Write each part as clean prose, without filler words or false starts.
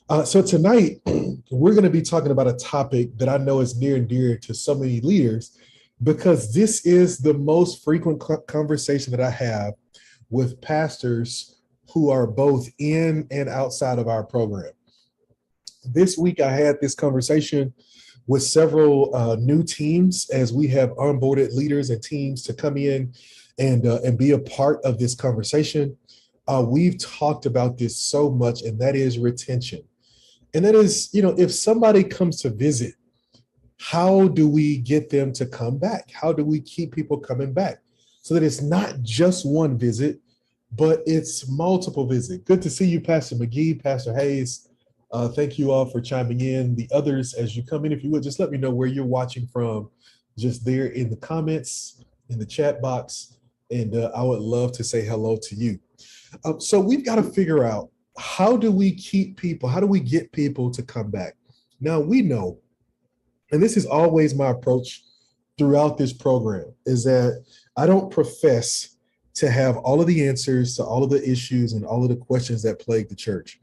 So tonight, we're going to be talking about a topic that I know is near and dear to so many leaders because this is the most frequent conversation that I have with pastors who are both in and outside of our program. This week, I had this conversation with several new teams as we have onboarded leaders and teams to come in and be a part of this conversation. We've talked about this so much, and that is retention. And that is, if somebody comes to visit, how do we get them to come back? How do we keep people coming back so that it's not just one visit, but it's multiple visits? Good to see you, Pastor McGee, Pastor Hayes. Thank you all for chiming in. The others, as you come in, if you would, just let me know where you're watching from, just there in the comments, in the chat box, and I would love to say hello to you. So we've got to figure out, how do we keep people? How do we get people to come back? Now we know, and this is always my approach throughout this program, is that I don't profess to have all of the answers to all of the issues and all of the questions that plague the church,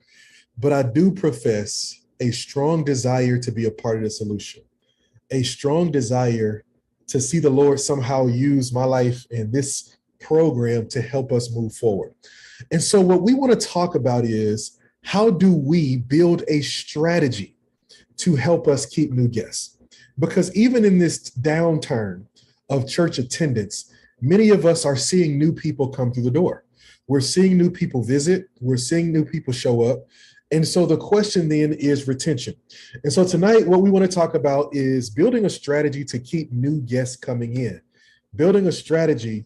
but I do profess a strong desire to be a part of the solution, a strong desire to see the Lord somehow use my life and this program to help us move forward. And so what we want to talk about is, how do we build a strategy to help us keep new guests? Because even in this downturn of church attendance, many of us are seeing new people come through the door. We're seeing new people visit. We're seeing new people show up. And so the question then is retention. And so tonight, what we want to talk about is building a strategy to keep new guests coming in, building a strategy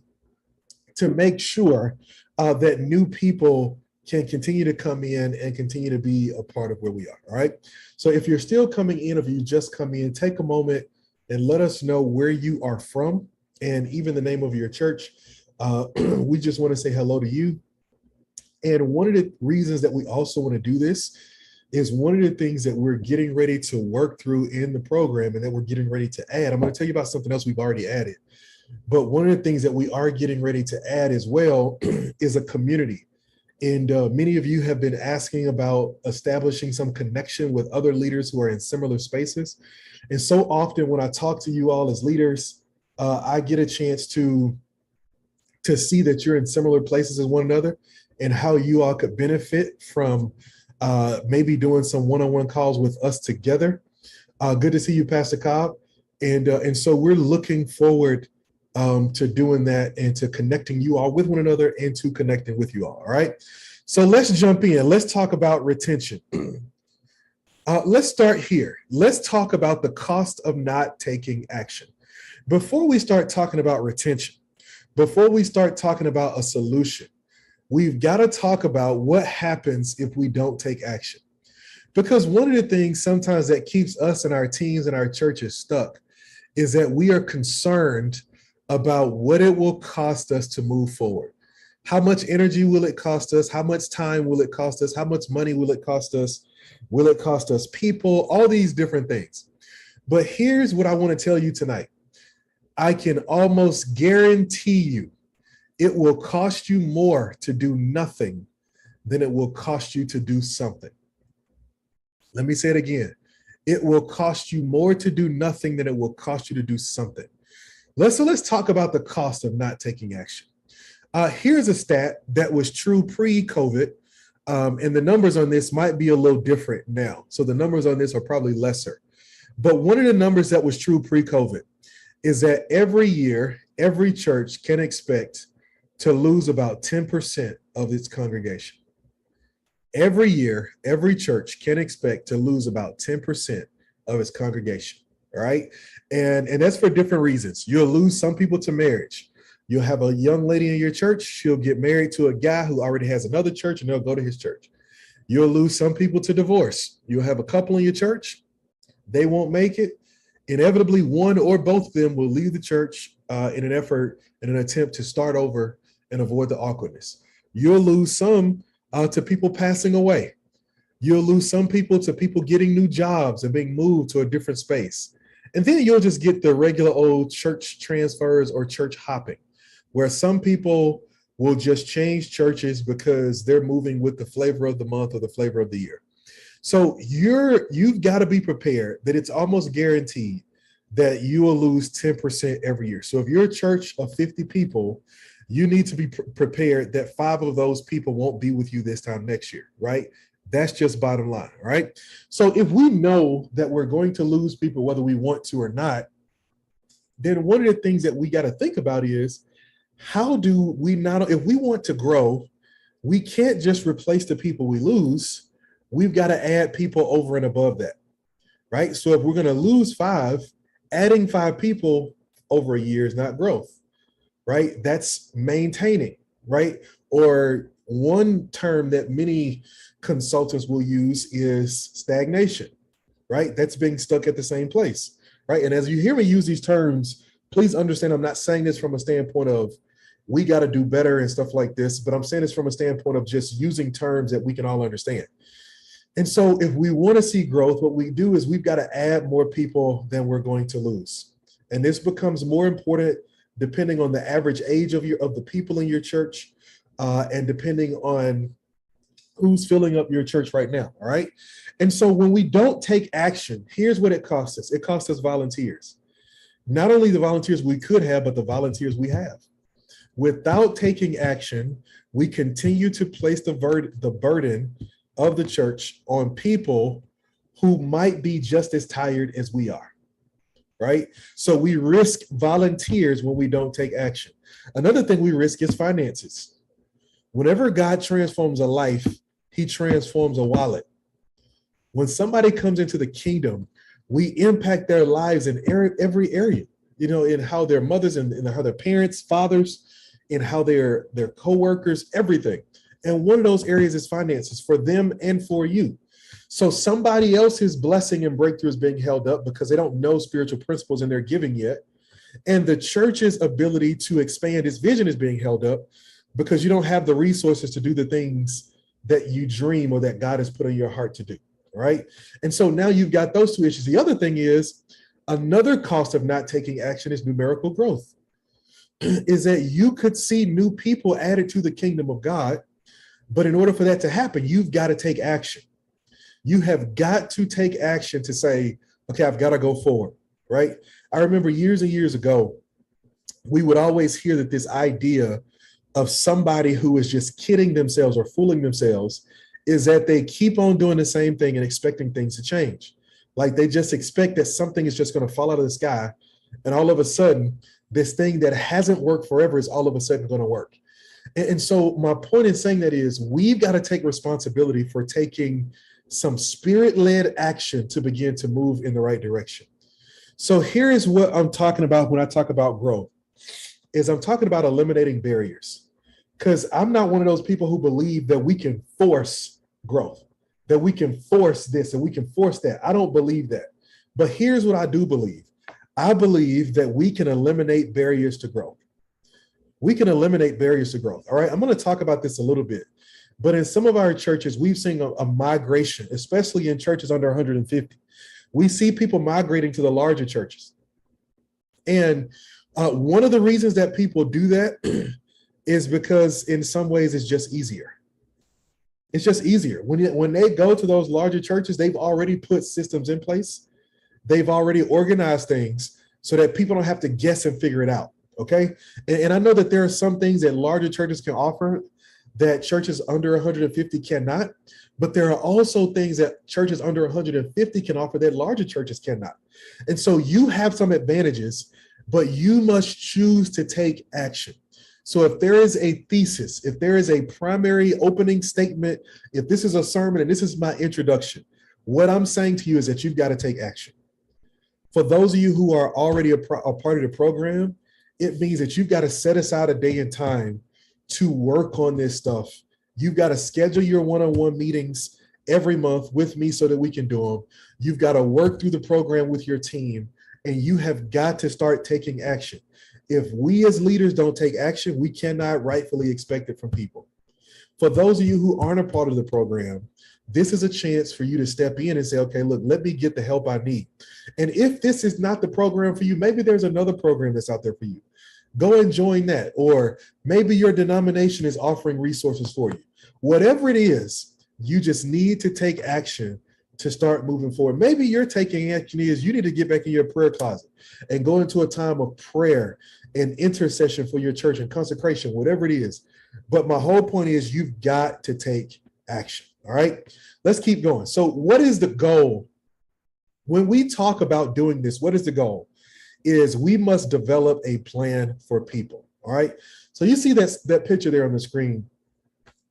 to make sure that new people can continue to come in and continue to be a part of where we are. All right. So if you're still coming in, if you just come in, take a moment and let us know where you are from and even the name of your church. We just want to say hello to you. And one of the reasons that we also want to do this is one of the things that we're getting ready to work through in the program and that we're getting ready to add. I'm going to tell you about something else we've already added. But one of the things that we are getting ready to add as well is a community. And many of you have been asking about establishing some connection with other leaders who are in similar spaces. And so often when I talk to you all as leaders, I get a chance to see that you're in similar places as one another and how you all could benefit from maybe doing some one-on-one calls with us together. Good to see you, Pastor Cobb. And so we're looking forward to doing that and to connecting you all with one another and to connecting with you all. All right. So let's jump in. Let's talk about retention. Let's start here. Let's talk about the cost of not taking action. Before we start talking about retention, before we start talking about a solution, we've got to talk about what happens if we don't take action. Because one of the things sometimes that keeps us and our teams and our churches stuck is that we are concerned about what it will cost us to move forward. How much energy will it cost us? How much time will it cost us? How much money will it cost us? Will it cost us people? All these different things. But here's what I want to tell you tonight. I can almost guarantee you it will cost you more to do nothing than it will cost you to do something. Let me say it again. It will cost you more to do nothing than it will cost you to do something. Let's talk about the cost of not taking action. Here's a stat that was true pre-COVID, and the numbers on this might be a little different now. So the numbers on this are probably lesser. But one of the numbers that was true pre-COVID is that every year, every church can expect to lose about 10% of its congregation. Every year, every church can expect to lose about 10% of its congregation. All right. And that's for different reasons. You'll lose some people to marriage. You'll have a young lady in your church. She'll get married to a guy who already has another church and they'll go to his church. You'll lose some people to divorce. You'll have a couple in your church. They won't make it. Inevitably, one or both of them will leave the church in an attempt to start over and avoid the awkwardness. You'll lose some to people passing away. You'll lose some people to people getting new jobs and being moved to a different space. And then you'll just get the regular old church transfers or church hopping, where some people will just change churches because they're moving with the flavor of the month or the flavor of the year. So you've got to be prepared that it's almost guaranteed that you will lose 10% every year. So if you're a church of 50 people, you need to be prepared that 5 of those people won't be with you this time next year, right? That's just bottom line, right? So if we know that we're going to lose people, whether we want to or not, then one of the things that we got to think about is how do we not, if we want to grow, we can't just replace the people we lose. We've got to add people over and above that, right? So if we're going to lose 5, adding 5 people over a year is not growth, right? That's maintaining, right? Or one term that many consultants will use is stagnation, right? That's being stuck at the same place, right? And as you hear me use these terms, please understand I'm not saying this from a standpoint of we got to do better and stuff like this, but I'm saying this from a standpoint of just using terms that we can all understand. And so if we want to see growth, what we do is we've got to add more people than we're going to lose. And this becomes more important depending on the average age of the people in your church, and depending on who's filling up your church right now. All right. And so when we don't take action, here's what it costs us. It costs us volunteers. Not only the volunteers we could have, but the volunteers we have. Without taking action, we continue to place the burden of the church on people who might be just as tired as we are, right? So we risk volunteers when we don't take action. Another thing we risk is finances. Whenever God transforms a life, he transforms a wallet. When somebody comes into the kingdom, we impact their lives in every area, in how their mothers and how their parents, fathers, in how their co-workers, everything. And one of those areas is finances for them and for you. So somebody else's blessing and breakthrough is being held up because they don't know spiritual principles in their giving yet. And the church's ability to expand its vision is being held up because you don't have the resources to do the things that you dream or that God has put in your heart to do, right? And so now you've got those 2 issues. The other thing is another cost of not taking action is numerical growth. Is that you could see new people added to the kingdom of God, but in order for that to happen, you've got to take action. You have got to take action to say, okay, I've got to go forward, right? I remember years and years ago, we would always hear that this idea of somebody who is just kidding themselves or fooling themselves is that they keep on doing the same thing and expecting things to change. Like they just expect that something is just going to fall out of the sky, and all of a sudden, this thing that hasn't worked forever is all of a sudden going to work. And so my point in saying that is we've got to take responsibility for taking some spirit-led action to begin to move in the right direction. So here is what I'm talking about when I talk about growth, is I'm talking about eliminating barriers. Because I'm not one of those people who believe that we can force growth, that we can force this and we can force that. I don't believe that. But here's what I do believe. I believe that we can eliminate barriers to growth. We can eliminate barriers to growth. All right. I'm going to talk about this a little bit. But in some of our churches, we've seen a migration, especially in churches under 150. We see people migrating to the larger churches. And one of the reasons that people do that is because in some ways it's just easier. It's just easier. When they go to those larger churches, they've already put systems in place. They've already organized things so that people don't have to guess and figure it out. Okay. And I know that there are some things that larger churches can offer that churches under 150 cannot, but there are also things that churches under 150 can offer that larger churches cannot. And so you have some advantages, but you must choose to take action. So if there is a thesis, if there is a primary opening statement, if this is a sermon and this is my introduction, what I'm saying to you is that you've got to take action. For those of you who are already a part of the program, it means that you've got to set aside a day and time to work on this stuff. You've got to schedule your one-on-one meetings every month with me so that we can do them. You've got to work through the program with your team, and you have got to start taking action. If we as leaders don't take action, we cannot rightfully expect it from people. For those of you who aren't a part of the program, this is a chance for you to step in and say, okay, look, let me get the help I need. And if this is not the program for you, maybe there's another program that's out there for you. Go and join that. Or maybe your denomination is offering resources for you. Whatever it is, you just need to take action to start moving forward. Maybe you're taking action is you need to get back in your prayer closet and go into a time of prayer and intercession for your church and consecration, whatever it is. But my whole point is you've got to take action. All right, let's keep going. So what is the goal? When we talk about doing this, what is the goal? Is we must develop a plan for people. All right. So you see that picture there on the screen.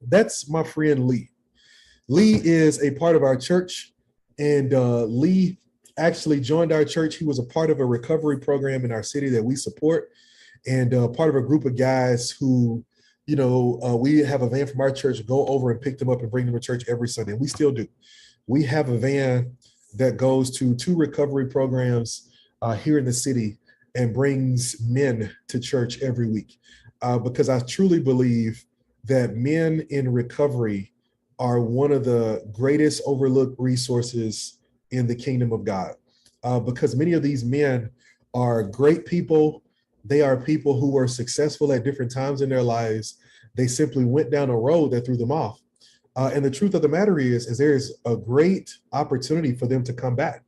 That's my friend Lee. Lee is a part of our church, and Lee actually joined our church. He was a part of a recovery program in our city that we support, and part of a group of guys who, we have a van from our church go over and pick them up and bring them to church every Sunday. We still do. We have a van that goes to 2 recovery programs here in the city and brings men to church every week, because I truly believe that men in recovery are one of the greatest overlooked resources in the kingdom of God, because many of these men are great people. They are people who were successful at different times in their lives. They simply went down a road that threw them off. And the truth of the matter is there is a great opportunity for them to come back.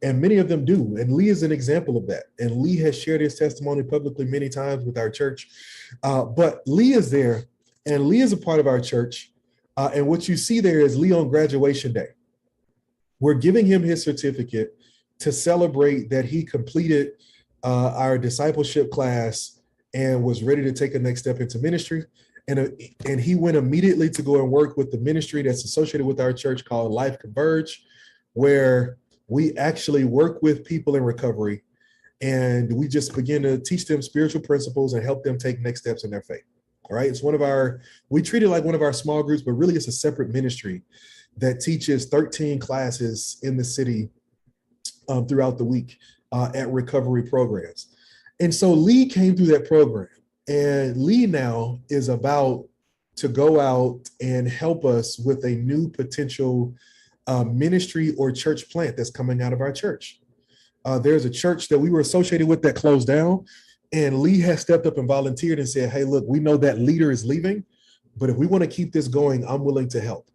And many of them do. And Lee is an example of that. And Lee has shared his testimony publicly many times with our church. But Lee is there, and Lee is a part of our church. And what you see there is Lee on graduation day. We're giving him his certificate to celebrate that he completed our discipleship class and was ready to take a next step into ministry. And he went immediately to go and work with the ministry that's associated with our church called Life Converge, where we actually work with people in recovery, and we just begin to teach them spiritual principles and help them take next steps in their faith. All right. It's we treat it like one of our small groups, but really it's a separate ministry that teaches 13 classes in the city throughout the week at recovery programs. And so Lee came through that program, and Lee now is about to go out and help us with a new potential ministry or church plant that's coming out of our church. There's a church that we were associated with that closed down, and Lee has stepped up and volunteered and said, hey, look, we know that leader is leaving, but if we want to keep this going, I'm willing to help.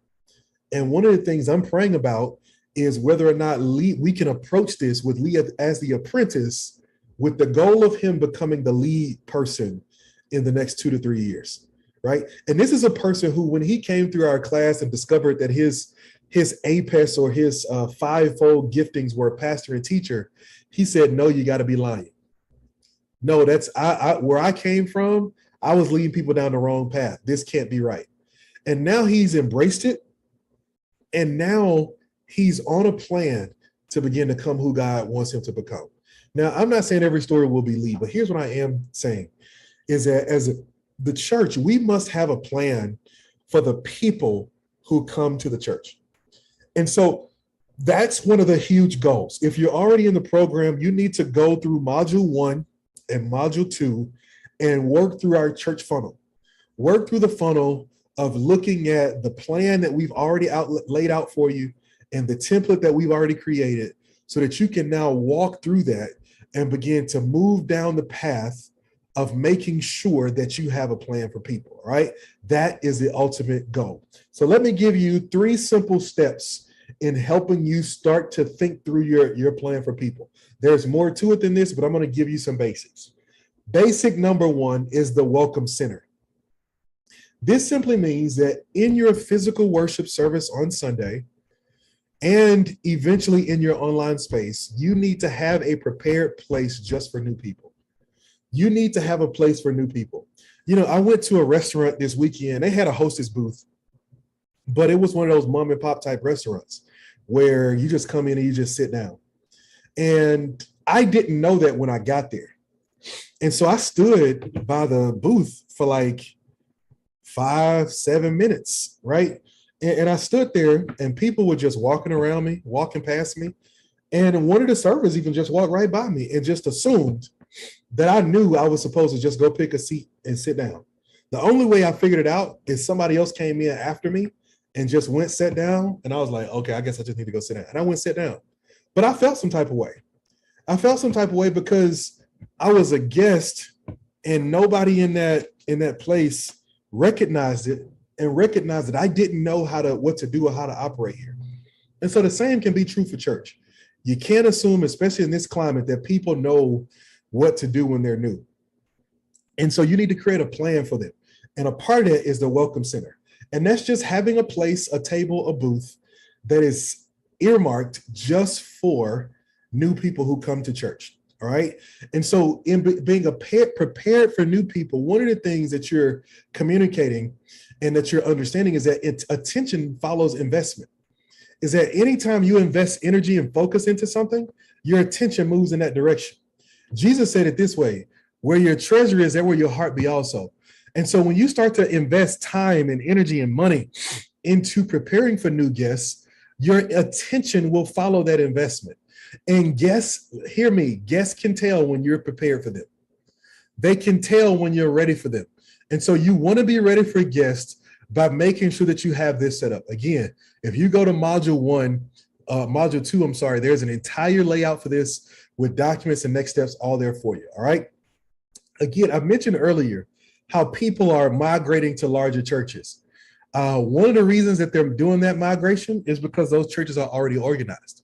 And one of the things I'm praying about is whether or not we can approach this with Lee as the apprentice, with the goal of him becoming the lead person in the next 2 to 3 years, right? And this is a person who, when he came through our class and discovered that his APES or his fivefold giftings were pastor and teacher, he said, no, you got to be lying. No, that's where I came from. I was leading people down the wrong path. This can't be right. And now he's embraced it. And now he's on a plan to begin to become who God wants him to become. Now, I'm not saying every story will be Lee, but here's what I am saying is that as the church, we must have a plan for the people who come to the church. And so that's one of the huge goals. If you're already in the program, you need to go through module 1 and module 2 and work through our church funnel. Work through the funnel of looking at the plan that we've already laid out for you and the template that we've already created, so that you can now walk through that and begin to move down the path of making sure that you have a plan for people, right? That is the ultimate goal. So let me give you 3 simple steps in helping you start to think through your plan for people. There's more to it than this, but I'm going to give you some basics. Basic number 1 is the welcome center. This simply means that in your physical worship service on Sunday, and eventually in your online space, you need to have a prepared place just for new people. You need to have a place for new people. I went to a restaurant this weekend. They had a hostess booth, but it was one of those mom and pop type restaurants where you just come in and you just sit down. And I didn't know that when I got there. And so I stood by the booth for like 5-7 minutes, right? And I stood there and people were just walking around me, walking past me. And one of the servers even just walked right by me and just assumed that I knew I was supposed to just go pick a seat and sit down. The only way I figured it out is somebody else came in after me and just went, sat down. And I was like, okay, I guess I just need to go sit down. And I went, sit down. But I felt some type of way. I felt some type of way because I was a guest and nobody in that place recognized it and recognized that I didn't know what to do or how to operate here. And so the same can be true for church. You can't assume, especially in this climate, that people know what to do when they're new. And so you need to create a plan for them. And a part of it is the Welcome Center. And that's just having a place, a table, a booth that is earmarked just for new people who come to church. All right. And so in being prepared for new people, one of the things that you're communicating and that you're understanding is that attention follows investment. Is that anytime you invest energy and focus into something, your attention moves in that direction. Jesus said it this way: where your treasure is, there will your heart be also. And so when you start to invest time and energy and money into preparing for new guests, your attention will follow that investment. And guests, hear me, guests can tell when you're prepared for them. They can tell when you're ready for them. And so you want to be ready for guests by making sure that you have this set up. Again, if you go to module 2, there's an entire layout for this with documents and next steps all there for you. All right. Again, I mentioned earlier how people are migrating to larger churches. One of the reasons that they're doing that migration is because those churches are already organized.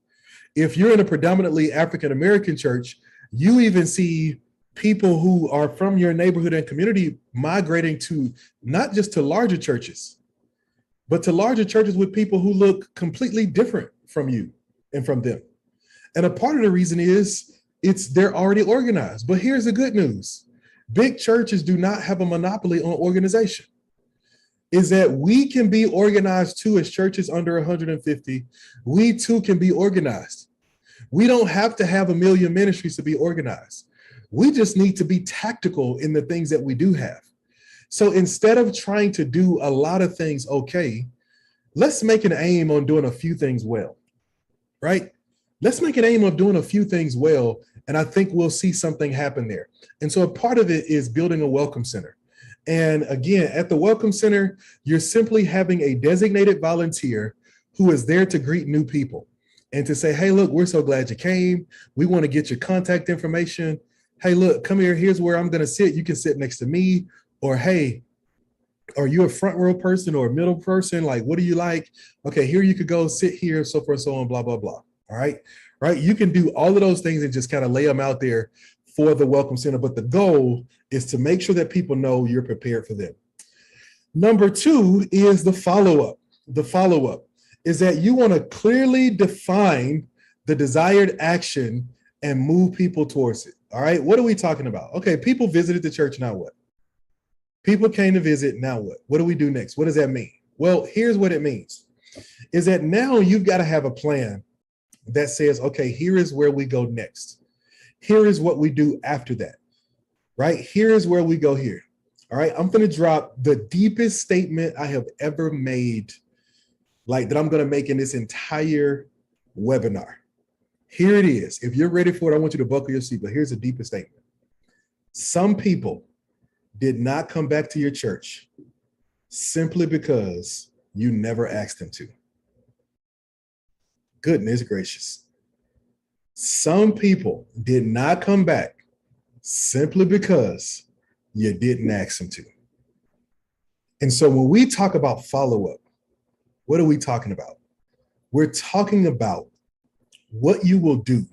If you're in a predominantly African-American church, you even see people who are from your neighborhood and community migrating to not just to larger churches, but to larger churches with people who look completely different from you and from them. And a part of the reason is they're already organized. But here's the good news. Big churches do not have a monopoly on organization. Is that we can be organized too as churches under 150. We too can be organized. We don't have to have a million ministries to be organized. We just need to be tactical in the things that we do have. So instead of trying to do a lot of things okay, let's make an aim on doing a few things well, right? Let's make an aim of doing a few things well, and I think we'll see something happen there. And so a part of it is building a welcome center. And again, at the Welcome Center, you're simply having a designated volunteer who is there to greet new people and to say, hey, look, we're so glad you came. We want to get your contact information. Hey, look, come here. Here's where I'm going to sit. You can sit next to me. Or, hey, are you a front row person or a middle person? Like, what do you like? Okay, here you could go sit here, so forth, so on, blah, blah, blah. All right. Right. You can do all of those things and just kind of lay them out there for the Welcome Center. But the goal is to make sure that people know you're prepared for them. Number 2 is the follow-up. The follow-up is that you want to clearly define the desired action and move people towards it. All right. What are we talking about? Okay. People visited the church. Now what? People came to visit. Now what? What do we do next? What does that mean? Well, here's what it means is that now you've got to have a plan that says, okay, here is where we go next. Here is what we do after that, right? Here is where we go here. All right. I'm going to drop the deepest statement I have ever made, like that I'm going to make in this entire webinar. Here it is. If you're ready for it, I want you to buckle your seat, but here's the deepest statement. Some people did not come back to your church simply because you never asked them to. Goodness gracious. Some people did not come back simply because you didn't ask them to. And so when we talk about follow-up, what are we talking about? We're talking about what you will do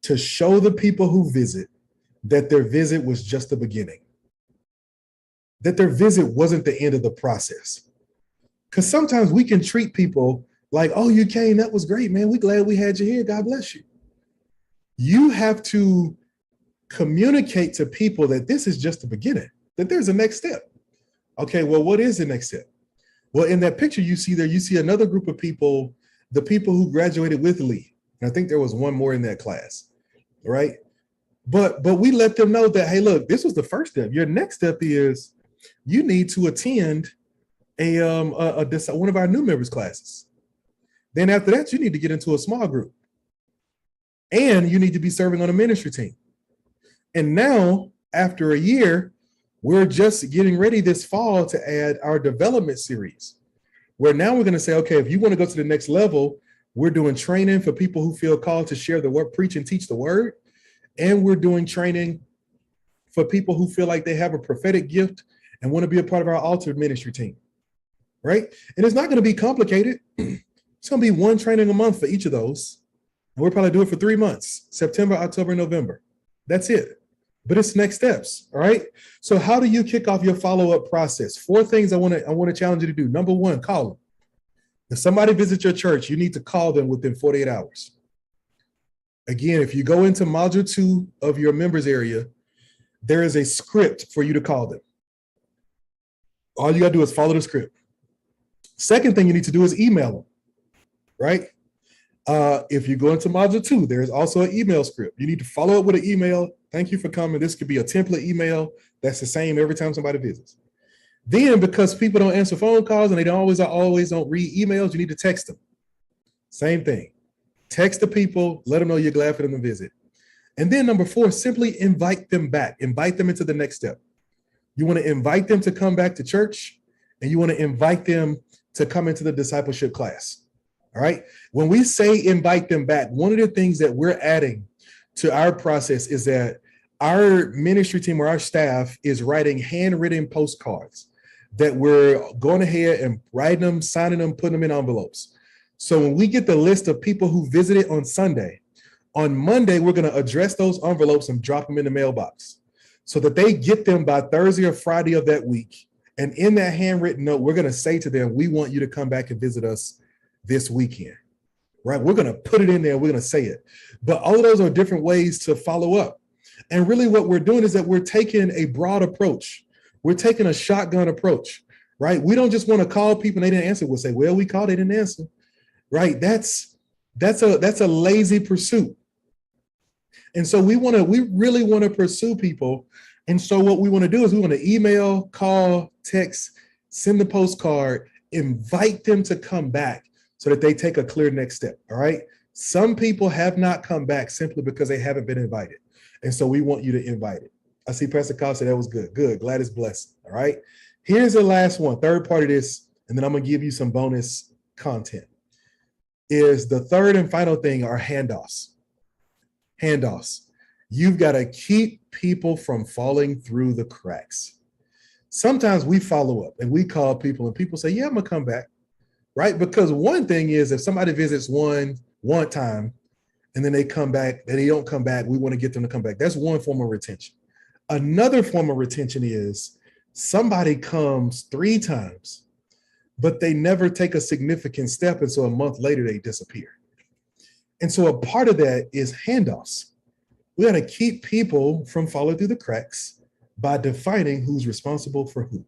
to show the people who visit that their visit was just the beginning, that their visit wasn't the end of the process. Because sometimes we can treat people like, oh, you came, that was great, man. We're glad we had you here. God bless you. You have to communicate to people that this is just the beginning, that there's a next step. Okay, well, what is the next step? Well, in that picture you see there, you see another group of people, the people who graduated with Lee. And I think there was one more in that class, right? But we let them know that, hey, look, this was the first step. Your next step is you need to attend one of our new members classes. Then after that, you need to get into a small group. And you need to be serving on a ministry team. And now, after a year, we're just getting ready this fall to add our development series, where now we're going to say, okay, if you want to go to the next level, we're doing training for people who feel called to share the word, preach and teach the word. And we're doing training for people who feel like they have a prophetic gift and want to be a part of our altar ministry team, right? And it's not going to be complicated. It's going to be one training a month for each of those. And we'll probably do it for 3 months, September, October, November. That's it. But it's next steps. All right. So how do you kick off your follow-up process? 4 things I want to challenge you to do. Number 1, call them. If somebody visits your church, you need to call them within 48 hours. Again, if you go into module 2 of your members area, there is a script for you to call them. All you got to do is follow the script. Second thing you need to do is email them, right? If you go into module 2, there's also an email script. You need to follow up with an email. Thank you for coming. This could be a template email that's the same every time somebody visits. Then, because people don't answer phone calls and they always don't read emails, you need to text them. Same thing. Text the people, let them know you're glad for them to visit. And then number 4, simply invite them back. Invite them into the next step. You want to invite them to come back to church, and you want to invite them to come into the discipleship class. All right. When we say invite them back, one of the things that we're adding to our process is that our ministry team or our staff is writing handwritten postcards that we're going ahead and writing them, signing them, putting them in envelopes. So when we get the list of people who visited on Sunday, on Monday, we're going to address those envelopes and drop them in the mailbox so that they get them by Thursday or Friday of that week. And in that handwritten note, we're going to say to them, we want you to come back and visit us this weekend, right? We're going to put it in there. We're going to say it. But all of those are different ways to follow up. And really what we're doing is that we're taking a broad approach. We're taking a shotgun approach, right? We don't just want to call people and they didn't answer. We'll say, well, we called, they didn't answer, right? That's a lazy pursuit. And so we really want to pursue people. And so what we want to do is we want to email, call, text, send the postcard, invite them to come back so that they take a clear next step. All right. Some people have not come back simply because they haven't been invited. And so we want you to invite it. I see Pastor Carl said that was good. Good. Glad it's blessed. All right. Here's the last one, third part of this, and then I'm going to give you some bonus content. Is the third and final thing are handoffs. Handoffs. You've got to keep people from falling through the cracks. Sometimes we follow up and we call people and people say, yeah, I'm going to come back, right? Because one thing is if somebody visits one time and then they come back and they don't come back, we want to get them to come back. That's one form of retention. Another form of retention is somebody comes 3 times, but they never take a significant step. And so a month later, they disappear. And so a part of that is handoffs. We got to keep people from falling through the cracks by defining who's responsible for who.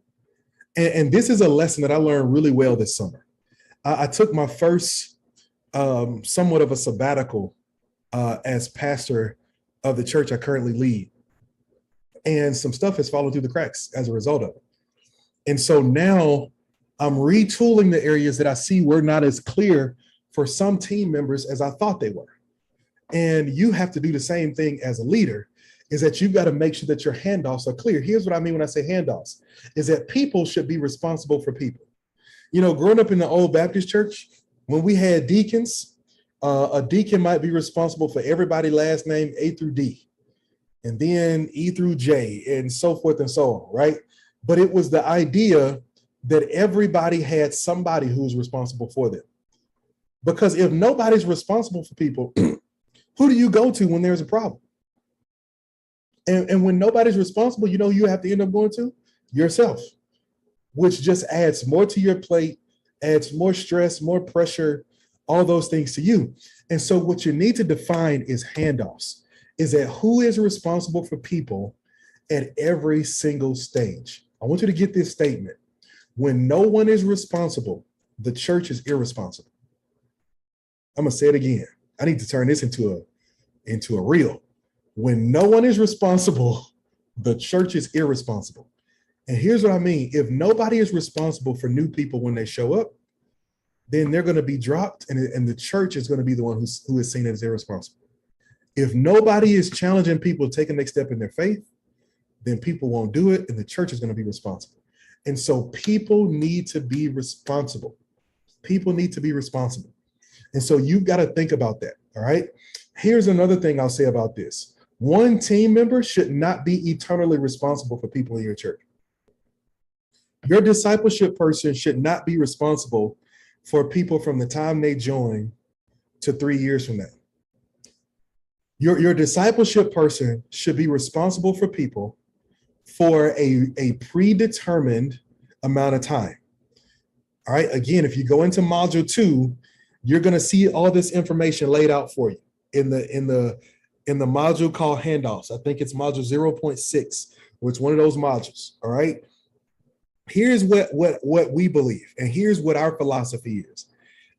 And this is a lesson that I learned really well this summer. I took my first somewhat of a sabbatical as pastor of the church I currently lead. And some stuff has fallen through the cracks as a result of it. And so now I'm retooling the areas that I see were not as clear for some team members as I thought they were. And you have to do the same thing as a leader, is that you've got to make sure that your handoffs are clear. Here's what I mean when I say handoffs, is that people should be responsible for people. You know, growing up in the old Baptist church, when we had deacons, a deacon might be responsible for everybody last name A through D, and then E through J, and so forth and so on, right? But it was the idea that everybody had somebody who was responsible for them. Because if nobody's responsible for people, who do you go to when there's a problem? And when nobody's responsible, you know, you have to end up going to yourself, which just adds more to your plate, adds more stress, more pressure, all those things to you. And so what you need to define is handoffs, is that who is responsible for people at every single stage. I want you to get this statement. When no one is responsible, the church is irresponsible. I'm going to say it again. I need to turn this into a reel. When no one is responsible, the church is irresponsible. And here's what I mean. If nobody is responsible for new people when they show up, then they're going to be dropped, and the church is going to be the one who is seen as irresponsible. If nobody is challenging people to take a next step in their faith, then people won't do it, and the church is going to be responsible. And so people need to be responsible. People need to be responsible. And so you've got to think about that, all right? Here's another thing I'll say about this. One team member should not be eternally responsible for people in your church. Your discipleship person should not be responsible for people from the time they join to 3 years from now. Your discipleship person should be responsible for people for a predetermined amount of time. All right. Again, if you go into module 2, you're going to see all this information laid out for you in the module called handoffs. I think it's module 0.6, which is one of those modules. All right. Here's what we believe, and here's what our philosophy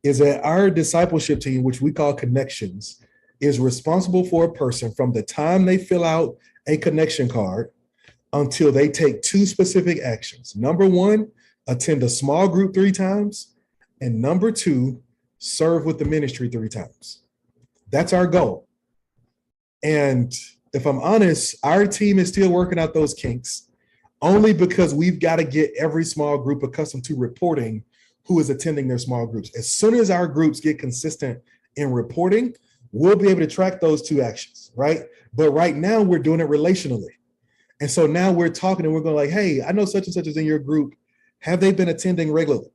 is that our discipleship team, which we call connections, is responsible for a person from the time they fill out a connection card until they take 2 specific actions. Number 1, attend a small group 3 times, and number 2, serve with the ministry 3 times. That's our goal. And if I'm honest, our team is still working out those kinks, only because we've got to get every small group accustomed to reporting who is attending their small groups. As soon as our groups get consistent in reporting, we'll be able to track those 2 actions, right? But right now we're doing it relationally. And so now we're talking and we're going like, hey, I know such and such is in your group. Have they been attending regularly?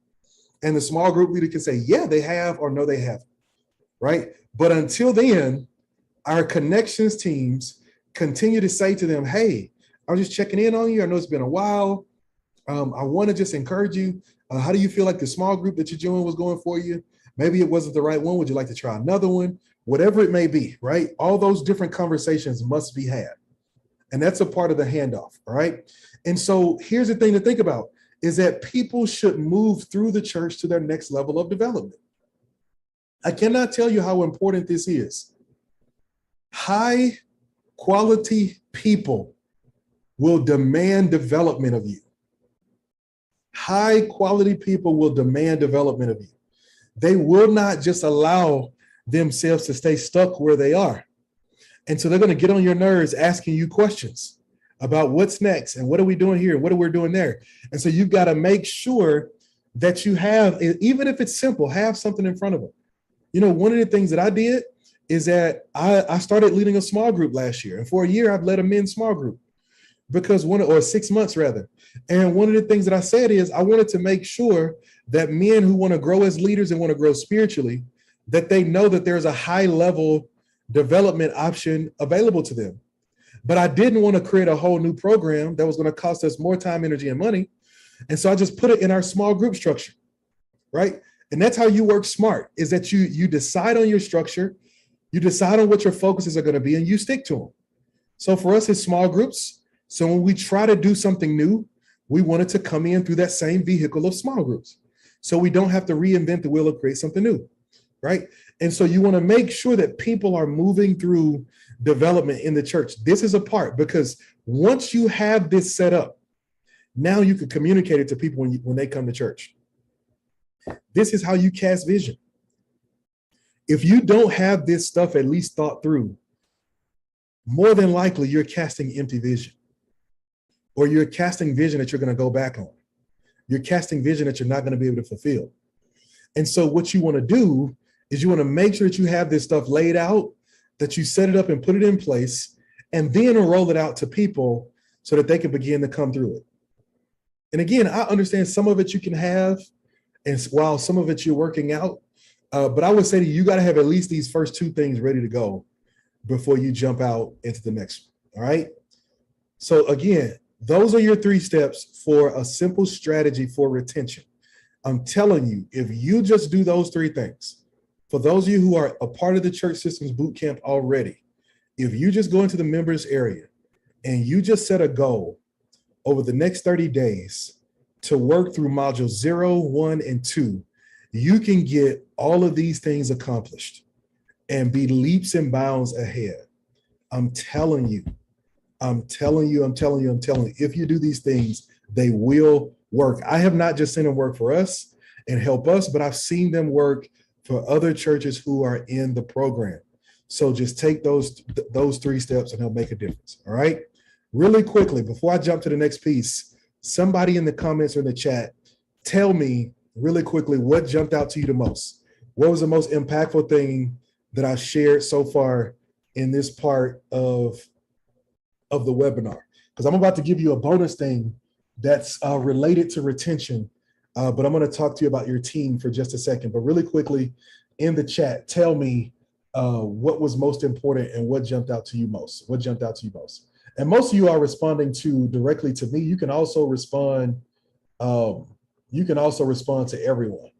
And the small group leader can say, yeah, they have, or no, they haven't, right? But until then, our connections teams continue to say to them, hey, I'm just checking in on you. I know it's been a while. I want to just encourage you. How do you feel like the small group that you're doing was going for you? Maybe it wasn't the right one. Would you like to try another one? Whatever it may be, right? All those different conversations must be had. And that's a part of the handoff, all right? And so here's the thing to think about is that people should move through the church to their next level of development. I cannot tell you how important this is. High quality people will demand development of you. High quality people will demand development of you. They will not just allow themselves to stay stuck where they are. And so they're going to get on your nerves asking you questions about what's next and what are we doing here and what are we doing there. And so you've got to make sure that you have, even if it's simple, have something in front of them. You know, one of the things that I did is that I started leading a small group last year. And for a year, I've led a men's small group because or 6 months rather. And one of the things that I said is I wanted to make sure that men who want to grow as leaders and want to grow spiritually, that they know that there's a high level development option available to them. But I didn't want to create a whole new program that was going to cost us more time, energy, and money. And so I just put it in our small group structure, right? And that's how you work smart, is that you decide on your structure, you decide on what your focuses are going to be, and you stick to them. So for us, it's small groups. So when we try to do something new, we want it to come in through that same vehicle of small groups. So we don't have to reinvent the wheel or create something new, right? And so you want to make sure that people are moving through development in the church. This is a part, because once you have this set up, now you can communicate it to people when they come to church. This is how you cast vision. If you don't have this stuff at least thought through, more than likely you're casting empty vision, or you're casting vision that you're going to go back on. You're casting vision that you're not going to be able to fulfill. And so what you want to do is you want to make sure that you have this stuff laid out, that you set it up and put it in place, and then roll it out to people so that they can begin to come through it. And again, I understand some of it you can have, and while some of it you're working out, but I would say that you got to have at least these first 2 things ready to go before you jump out into the next one, all right? So again, those are your 3 steps for a simple strategy for retention. I'm telling you, if you just do those 3 things, for those of you who are a part of the Church Systems Bootcamp already, if you just go into the members area and you just set a goal over the next 30 days to work through modules 0, 1, and 2, you can get all of these things accomplished and be leaps and bounds ahead. I'm telling you, if you do these things, they will work. I have not just seen them work for us and help us, but I've seen them work for other churches who are in the program. So just take those 3 steps and it'll make a difference. All right. Really quickly, before I jump to the next piece, somebody in the comments or in the chat, tell me really quickly what jumped out to you the most. What was the most impactful thing that I shared so far in this part of the webinar? Because I'm about to give you a bonus thing that's related to retention but I'm going to talk to you about your team for just a second. But really quickly, in the chat, tell me what was most important and what jumped out to you most. What jumped out to you most? And most of you are responding to directly to me. You can also respond. You can also respond to everyone.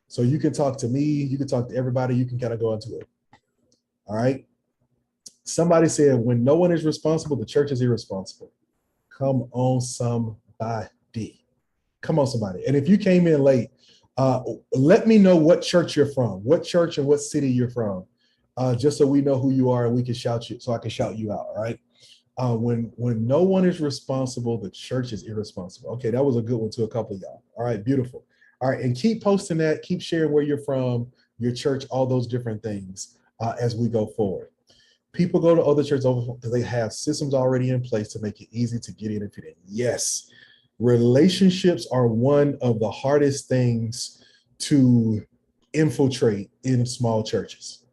So you can talk to me. You can talk to everybody. You can kind of go into it. All right. Somebody said, when no one is responsible, the church is irresponsible. Come on, somebody. Come on, somebody. And if you came in late, let me know what church you're from, what church and what city you're from, just so we know who you are and we can shout you, so I can shout you out. All right. When no one is responsible, the church is irresponsible. Okay, that was a good one to a couple of y'all. All right, beautiful. All right, and keep posting that, keep sharing where you're from, your church, all those different things as we go forward. People go to other churches because they have systems already in place to make it easy to get in and fit in. Yes, relationships are one of the hardest things to infiltrate in small churches.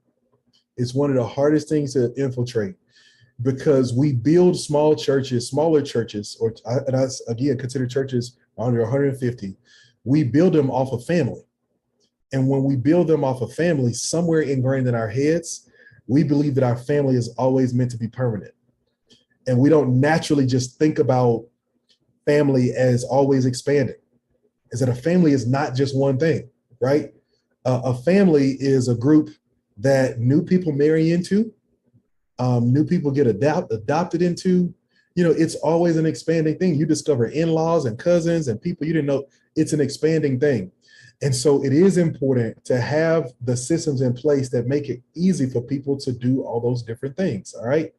It's one of the hardest things to infiltrate because we build small churches, smaller churches, and I again consider churches under 150. We build them off of family. And when we build them off of family, somewhere ingrained in our heads, we believe that our family is always meant to be permanent. And we don't naturally just think about family as always expanding. Is that a family is not just one thing, right? A family is a group that new people marry into, new people get adopted into. It's always an expanding thing. You discover in-laws and cousins and people you didn't know. It's an expanding thing. And so it is important to have the systems in place that make it easy for people to do all those different things. All right.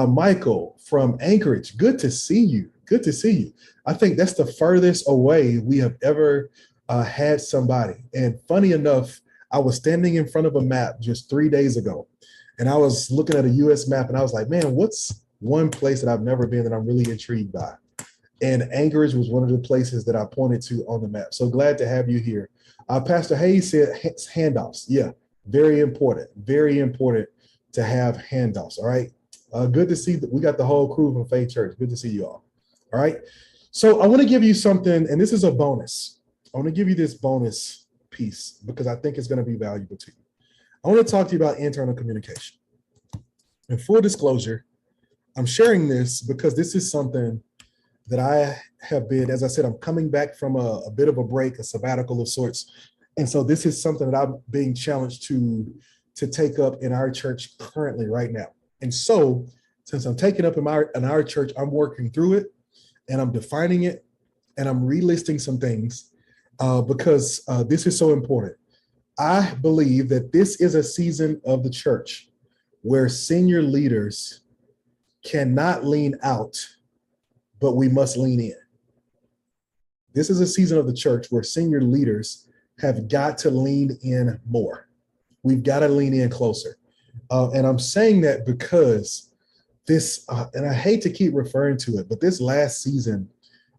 Michael from Anchorage, good to see you. Good to see you. I think that's the furthest away we have ever had somebody. And funny enough, I was standing in front of a map just 3 days ago, and I was looking at a US map and I was like, man, what's one place that I've never been that I'm really intrigued by? And Anchorage was one of the places that I pointed to on the map. So glad to have you here. Pastor Hayes said handoffs. Yeah, very important to have handoffs. All right. Good to see that we got the whole crew from Faith Church. Good to see you all. All right. So I want to give you something, and this is a bonus. I want to give you this bonus piece because I think it's going to be valuable to you. I want to talk to you about internal communication. And full disclosure, I'm sharing this because this is something that I have been, as I said, I'm coming back from a bit of a break, a sabbatical of sorts. And so this is something that I'm being challenged to take up in our church currently right now. And so since I'm taking up in our church, I'm working through it and I'm defining it and I'm relisting some things because this is so important. I believe that this is a season of the church where senior leaders cannot lean out, but we must lean in. This is a season of the church where senior leaders have got to lean in more. We've got to lean in closer. And I'm saying that because this, and I hate to keep referring to it, but this last season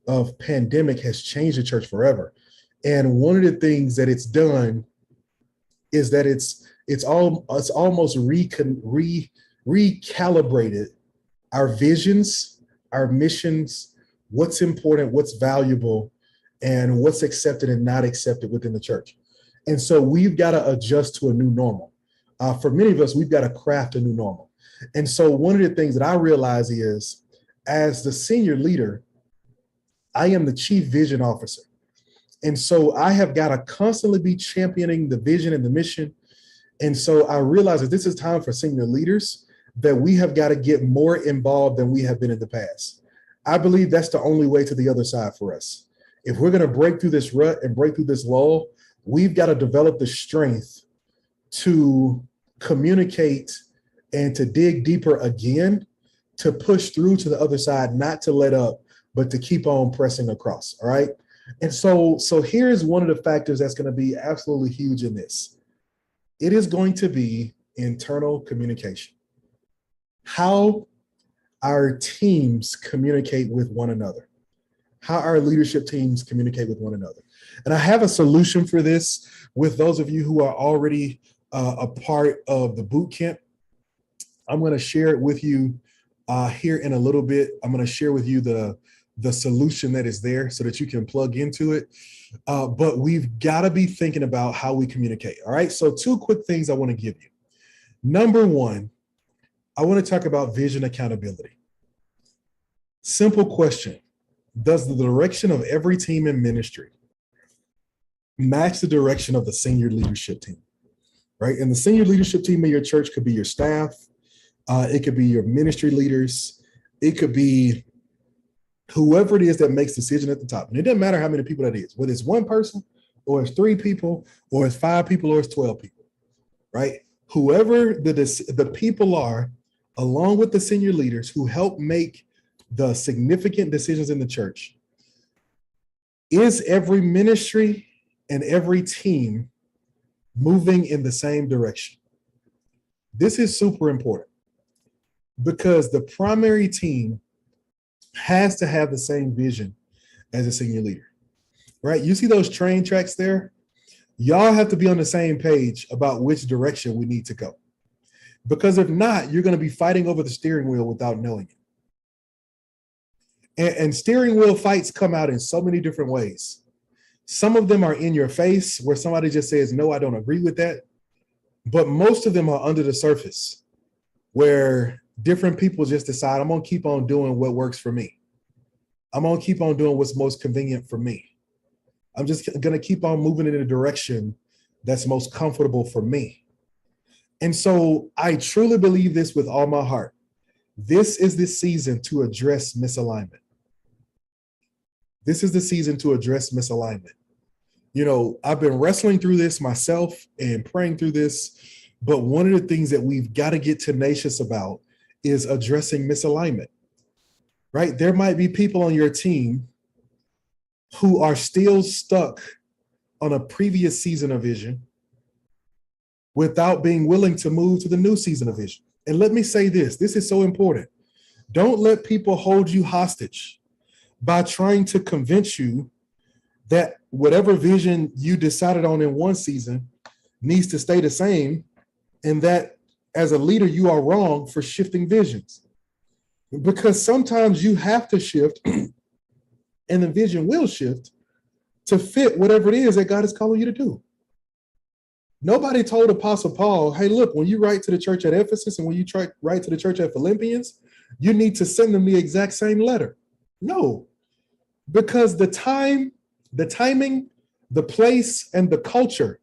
of pandemic has changed the church forever. And one of the things that it's done is that it's almost recalibrated our visions, our missions, what's important, what's valuable, and what's accepted and not accepted within the church. And so we've got to adjust to a new normal. For many of us, we've got to craft a new normal. And so one of the things that I realize is, as the senior leader, I am the chief vision officer. And so I have got to constantly be championing the vision and the mission. And so I realize that this is time for senior leaders, that we have got to get more involved than we have been in the past. I believe that's the only way to the other side for us. If we're going to break through this rut and break through this lull, we've got to develop the strength to communicate and to dig deeper again, to push through to the other side, not to let up, but to keep on pressing across. All right. And so here's one of the factors that's going to be absolutely huge in this. It is going to be internal communication. How our teams communicate with one another, how our leadership teams communicate with one another. And I have a solution for this with those of you who are already a part of the boot camp. I'm going to share it with you here in a little bit. I'm going to share with you the the solution that is there so that you can plug into it. But we've got to be thinking about how we communicate. All right. So 2 quick things I want to give you. Number 1, I want to talk about vision accountability. Simple question. Does the direction of every team in ministry match the direction of the senior leadership team? Right? And the senior leadership team of your church could be your staff. It could be your ministry leaders. It could be whoever it is that makes decision at the top. And it doesn't matter how many people that is, whether it's 1 person or it's 3 people or it's 5 people or it's 12 people, right? Whoever the people are, along with the senior leaders who help make the significant decisions in the church, is every ministry and every team moving in the same direction? This is super important because the primary team has to have the same vision as a senior leader, right? You see those train tracks there? Y'all have to be on the same page about which direction we need to go. Because if not, you're going to be fighting over the steering wheel without knowing it. And steering wheel fights come out in so many different ways. Some of them are in your face where somebody just says, no, I don't agree with that. But most of them are under the surface where different people just decide, I'm going to keep on doing what works for me. I'm going to keep on doing what's most convenient for me. I'm just going to keep on moving in a direction that's most comfortable for me. And so I truly believe this with all my heart. This is the season to address misalignment. This is the season to address misalignment. You know, I've been wrestling through this myself and praying through this, but one of the things that we've got to get tenacious about is addressing misalignment, right? There might be people on your team who are still stuck on a previous season of vision without being willing to move to the new season of vision. And let me say this is so important. Don't let people hold you hostage by trying to convince you that whatever vision you decided on in one season needs to stay the same, and that as a leader, you are wrong for shifting visions. Because sometimes you have to shift and the vision will shift to fit whatever it is that God is calling you to do. Nobody told Apostle Paul, hey, look, when you write to the church at Ephesus and when you write to the church at Philippians, you need to send them the exact same letter. No, because the timing, the place, and the culture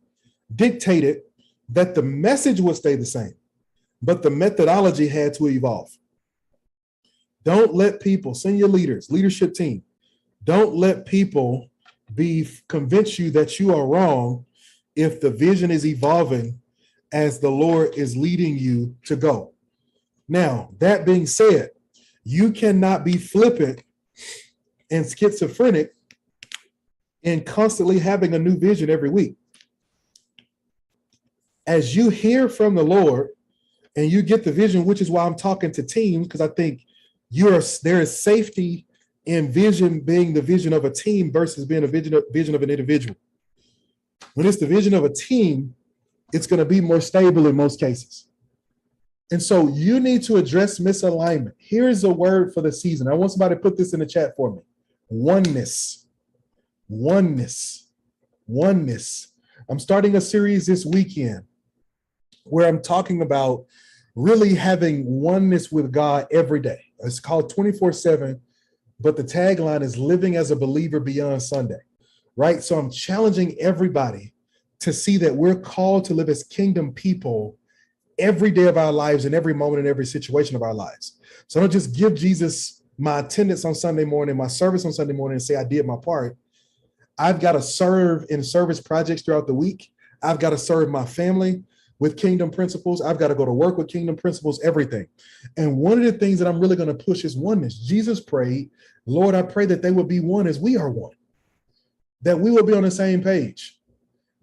dictated that the message would stay the same, but the methodology had to evolve. Don't let people, senior leaders, leadership team, don't let people convince you that you are wrong if the vision is evolving as the Lord is leading you to go. Now, that being said, you cannot be flippant and schizophrenic and constantly having a new vision every week. As you hear from the Lord and you get the vision, which is why I'm talking to teams, because I think there is safety in vision being the vision of a team versus being a vision of an individual. When it's the vision of a team, it's going to be more stable in most cases. And so you need to address misalignment. Here's a word for the season. I want somebody to put this in the chat for me. Oneness. Oneness. Oneness. I'm starting a series this weekend where I'm talking about really having oneness with God every day. It's called 24/7, but the tagline is living as a believer beyond Sunday, right? So I'm challenging everybody to see that we're called to live as kingdom people every day of our lives, in every moment, in every situation of our lives. So I don't just give Jesus my attendance on Sunday morning, my service on Sunday morning, and say I did my part. I've got to serve in service projects throughout the week. I've got to serve my family with kingdom principles. I've got to go to work with kingdom principles, everything. And one of the things that I'm really going to push is oneness. Jesus prayed, Lord, I pray that they will be one as we are one, that we will be on the same page,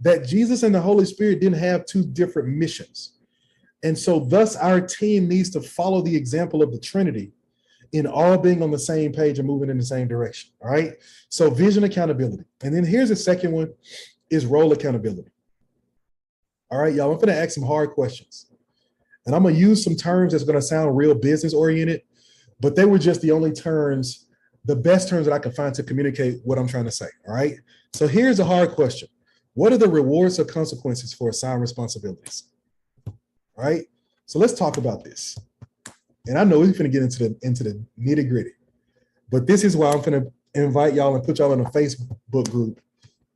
that Jesus and the Holy Spirit didn't have 2 different missions. And so thus our team needs to follow the example of the Trinity in all being on the same page and moving in the same direction. All right. So vision accountability. And then here's the second one is role accountability. All right, y'all, I'm going to ask some hard questions. And I'm going to use some terms that's going to sound real business oriented, but they were just the only terms the best terms that I can find to communicate what I'm trying to say. All right. So here's a hard question. What are the rewards or consequences for assigned responsibilities? All right. So let's talk about this. And I know we're going to get into the nitty gritty, but this is why I'm going to invite y'all and put y'all in a Facebook group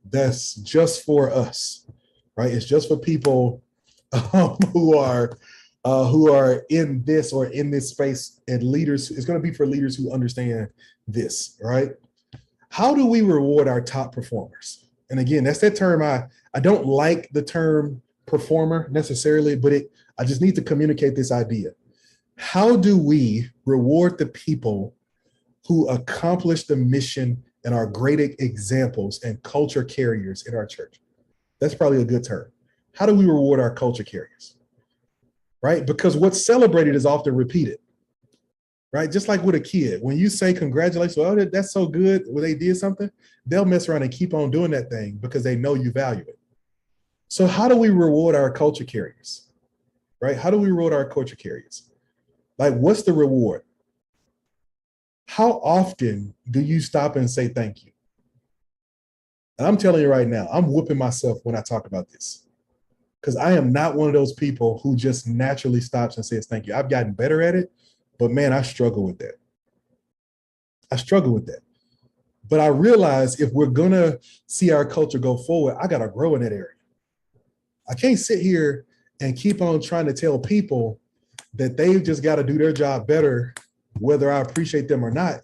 that's just for us, right? It's just for people who are in this or in this space, and leaders. It's going to be for leaders who understand this, right? How do we reward our top performers? And again, that's that term. I don't like the term performer necessarily, but I just need to communicate this idea. How do we reward the people who accomplish the mission and are great examples and culture carriers in our church? That's probably a good term. How do we reward our culture carriers? Right? Because what's celebrated is often repeated. Right? Just like with a kid, when you say congratulations, oh, that's so good when they did something, they'll mess around and keep on doing that thing because they know you value it. So how do we reward our culture carriers? Right? How do we reward our culture carriers? Like, what's the reward? How often do you stop and say thank you? And I'm telling you right now, I'm whooping myself when I talk about this, because I am not one of those people who just naturally stops and says thank you. I've gotten better at it, but man, I struggle with that. But I realize if we're going to see our culture go forward, I got to grow in that area. I can't sit here and keep on trying to tell people that they've just got to do their job better, whether I appreciate them or not.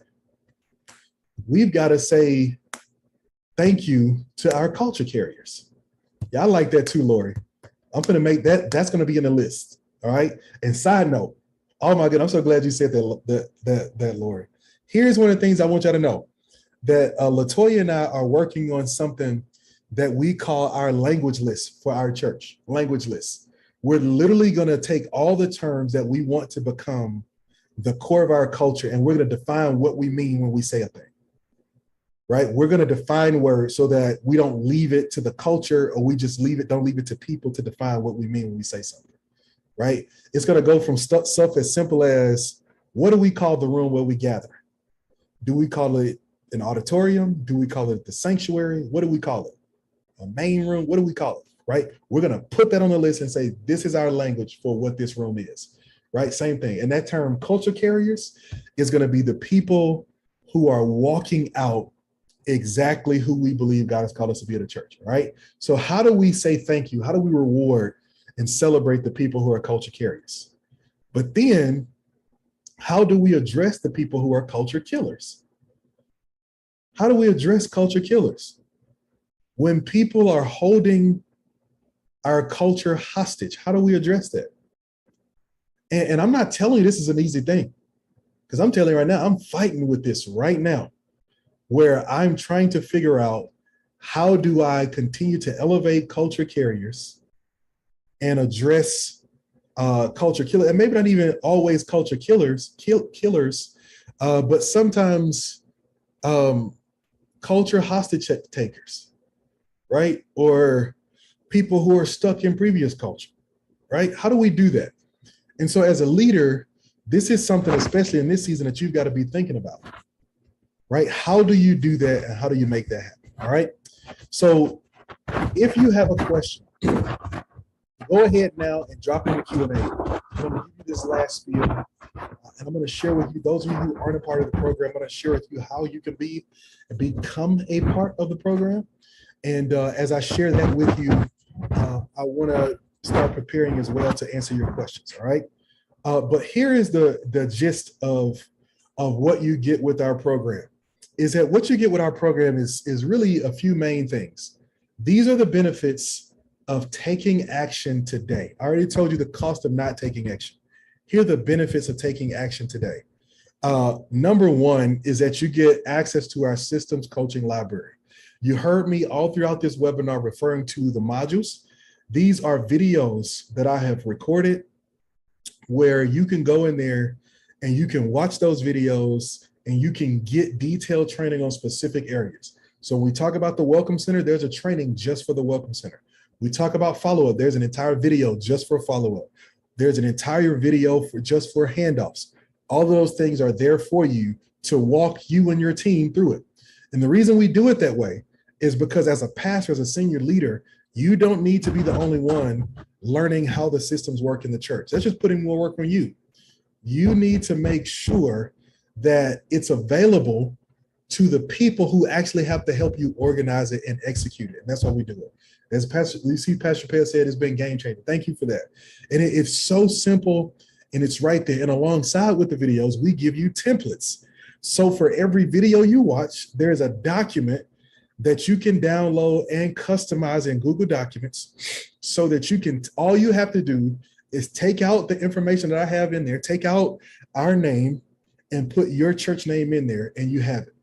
We've got to say thank you to our culture carriers. Yeah, I like that too, Lori. I'm going to make that's going to be in the list. All right. And side note, oh my God, I'm so glad you said that, Lori. Here's one of the things I want y'all to know, that Latoya and I are working on something that we call our language list for our church, language list. We're literally going to take all the terms that we want to become the core of our culture, and we're going to define what we mean when we say a thing, right? We're going to define words so that we don't leave it to the culture, or we just don't leave it to people to define what we mean when we say something, right? It's going to go from stuff as simple as, what do we call the room where we gather? Do we call it an auditorium? Do we call it the sanctuary? What do we call it? A main room? What do we call it, right? We're going to put that on the list and say, this is our language for what this room is, right? Same thing. And that term culture carriers is going to be the people who are walking out exactly who we believe God has called us to be at a church, right? So how do we say thank you? How do we reward and celebrate the people who are culture carriers? But then how do we address the people who are culture killers? How do we address culture killers? When people are holding our culture hostage, how do we address that? And I'm not telling you this is an easy thing, because I'm telling you right now, I'm fighting with this right now, where I'm trying to figure out, how do I continue to elevate culture carriers and address culture killers, and maybe not even always culture killers, but sometimes culture hostage takers, right? Or people who are stuck in previous culture, right? How do we do that? And so as a leader, this is something, especially in this season, that you've got to be thinking about, right? How do you do that, and how do you make that happen? All right. So if you have a question, go ahead now and drop in the Q&A. I'm going to give you this last spiel, and I'm going to share with you, those of you who aren't a part of the program, I'm going to share with you how you can become a part of the program. And as I share that with you, I want to start preparing as well to answer your questions. All right. But here is the gist of what you get with our program, is that what you get with our program is really a few main things. These are the benefits of taking action today. I already told you the cost of not taking action. Here are the benefits of taking action today. Number one is that you get access to our systems coaching library. You heard me all throughout this webinar referring to the modules. These are videos that I have recorded where you can go in there and you can watch those videos and you can get detailed training on specific areas. So when we talk about the Welcome Center, there's a training just for the Welcome Center. We talk about follow-up, there's an entire video just for follow-up. There's an entire video just for handoffs. All those things are there for you to walk you and your team through it. And the reason we do it that way is because as a pastor, as a senior leader, you don't need to be the only one learning how the systems work in the church. That's just putting more work on you. You need to make sure that it's available to the people who actually have to help you organize it and execute it. And that's why we do it. As Pastor, you see, Pastor Pell said, it's been game changing. Thank you for that. And it's so simple and it's right there. And alongside with the videos, we give you templates. So for every video you watch, there's a document that you can download and customize in Google Documents so that you can, all you have to do is take out the information that I have in there, take out our name and put your church name in there and you have it.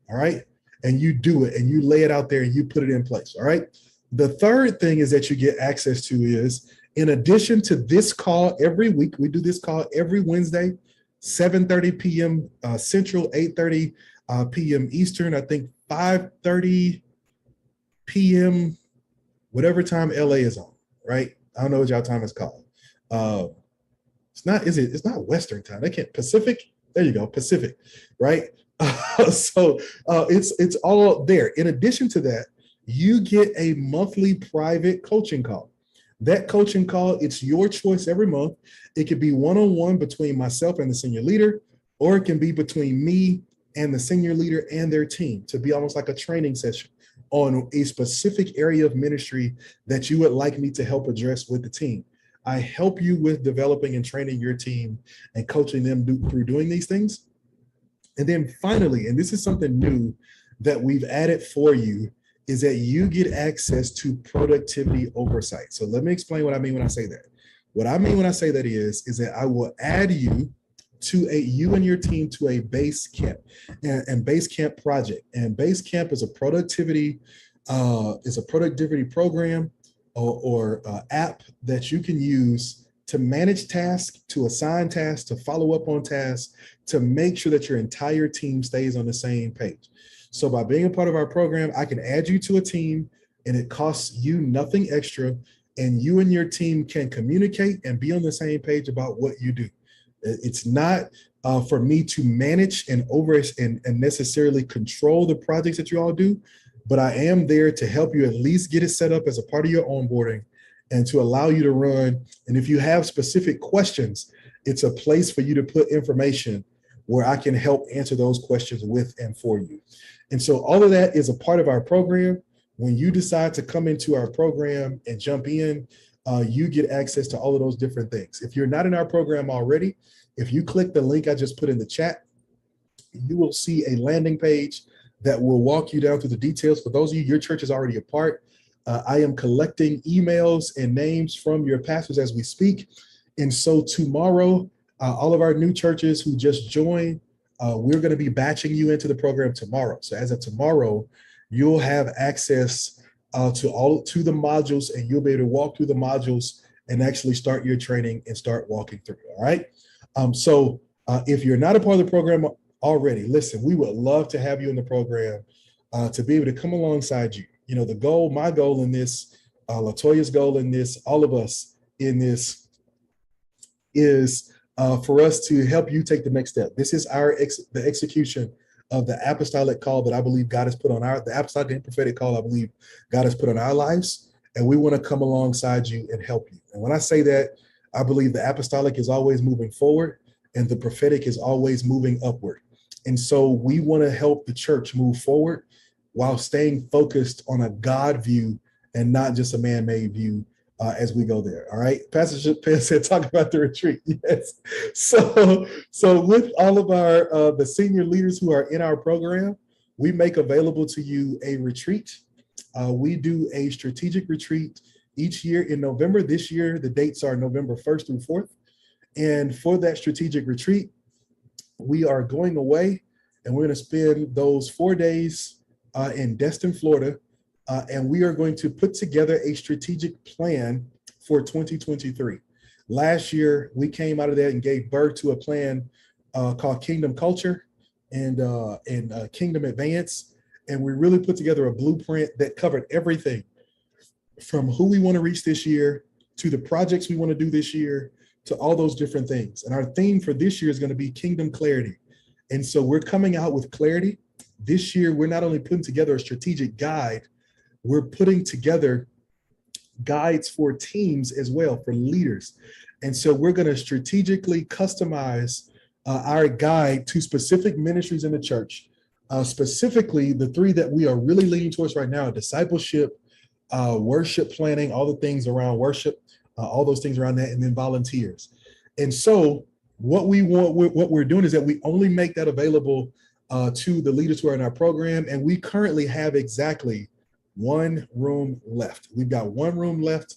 All right. And you do it and you lay it out there and you put it in place. All right. The third thing is that you get access to is, in addition to this call every week, we do this call every Wednesday, 7:30 p.m. Central, 8:30 p.m. Eastern, I think 5:30 p.m., whatever time LA is on, right? I don't know what y'all time is called. It's not Western time. They can't, Pacific. There you go, Pacific, right? So it's all there. In addition to that, you get a monthly private coaching call. That coaching call, it's your choice every month. It could be one-on-one between myself and the senior leader, or it can be between me and the senior leader and their team, to be almost like a training session on a specific area of ministry that you would like me to help address with the team. I help you with developing and training your team and coaching them through doing these things. And then finally, and this is something new that we've added for you, is that you get access to productivity oversight. So let me explain what I mean when I say that. What I mean when I say that is that I will add you and your team to a base camp and base camp project. And base camp is a productivity program or app that you can use to manage tasks, to assign tasks, to follow up on tasks, to make sure that your entire team stays on the same page. So by being a part of our program, I can add you to a team and it costs you nothing extra, and you and your team can communicate and be on the same page about what you do. It's not for me to manage and necessarily control the projects that you all do, but I am there to help you at least get it set up as a part of your onboarding and to allow you to run. And if you have specific questions, it's a place for you to put information where I can help answer those questions with and for you. And so all of that is a part of our program. When you decide to come into our program and jump in, you get access to all of those different things. If you're not in our program already, if you click the link I just put in the chat, you will see a landing page that will walk you down through the details. For those of you, your church is already a part. I am collecting emails and names from your pastors as we speak. And so tomorrow, all of our new churches who just joined, we're going to be batching you into the program tomorrow. So as of tomorrow, you'll have access to the modules, and you'll be able to walk through the modules and actually start your training and start walking through. All right. So if you're not a part of the program already, listen, we would love to have you in the program to be able to come alongside you. You know, my goal in this, Latoya's goal in this, all of us in this is for us to help you take the next step. This is the execution of the apostolic call that I believe God has put on the apostolic and prophetic call I believe God has put on our lives. And we want to come alongside you and help you. And when I say that, I believe the apostolic is always moving forward and the prophetic is always moving upward. And so we want to help the church move forward while staying focused on a God view and not just a man-made view as we go there. All right. Pastor Penn said, talk about the retreat. Yes. So with all of our the senior leaders who are in our program, we make available to you a retreat. We do a strategic retreat each year in November. This year, the dates are November 1st through 4th. And for that strategic retreat, we are going away and we're going to spend those 4 days in Destin, Florida. And we are going to put together a strategic plan for 2023. Last year, we came out of that and gave birth to a plan called Kingdom Culture and Kingdom Advance. And we really put together a blueprint that covered everything from who we want to reach this year to the projects we want to do this year to all those different things. And our theme for this year is going to be Kingdom Clarity. And so we're coming out with clarity. This year, we're not only putting together a strategic guide, we're putting together guides for teams as well, for leaders. And so we're going to strategically customize our guide to specific ministries in the church. Specifically, the three that we are really leaning towards right now: discipleship, worship planning, all the things around worship, all those things around that, and then volunteers. And so what we're doing is that we only make that available to the leaders who are in our program. And we currently have exactly one room left. We've got one room left.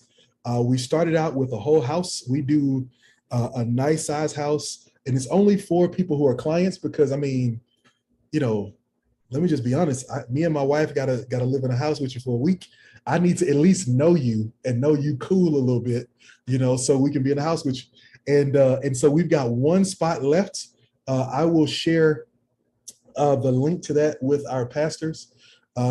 We started out with a whole house. We do a nice size house, and it's only for people who are clients, because I mean, let me just be honest. Me and my wife gotta live in a house with you for a week. I need to at least know you and know you cool a little bit, so we can be in the house with you. And so we've got one spot left. I will share the link to that with our pastors,